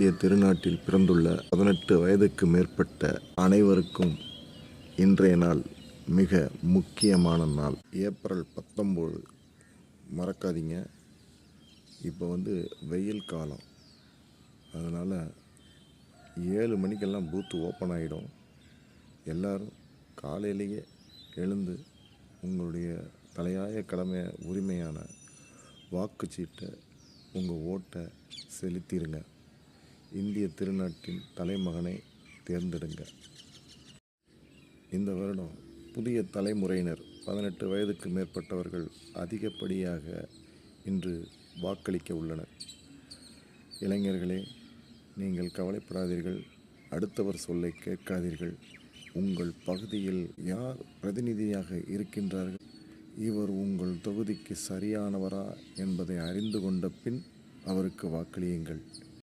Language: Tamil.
இந்திய திருநாட்டில் பிறந்துள்ள 18 வயதுக்கு மேற்பட்ட அனைவருக்கும் இன்றைய நாள் மிக முக்கியமான நாள். ஏப்ரல் 19 மறக்காதீங்க. இப்போ வெயில் காலம், அதனால் 7 மணிக்கெல்லாம் பூத்து ஓப்பன் ஆகிடும். எல்லோரும் காலையிலேயே எழுந்து உங்களுடைய தலையாய கடமை உரிமையான வாக்குச்சீட்டை உங்கள் ஓட்டை செலுத்திடுங்க. இந்திய திருநாட்டின் தலைமகனை தேர்ந்தெடுங்க. இந்த வருடம் புதிய தலைமுறையினர் 18 வயதுக்கு மேற்பட்டவர்கள் அதிகப்படியாக இன்று வாக்களிக்க உள்ளனர். இளைஞர்களே, நீங்கள் கவலைப்படாதீர்கள். அடுத்தவர் சொல்லை கேட்காதீர்கள். உங்கள் பகுதியில் யார் பிரதிநிதியாக இருக்கின்றார்கள், இவர் உங்கள் தொகுதிக்கு சரியானவரா என்பதை அறிந்து கொண்ட பின் அவருக்கு வாக்களியுங்கள்.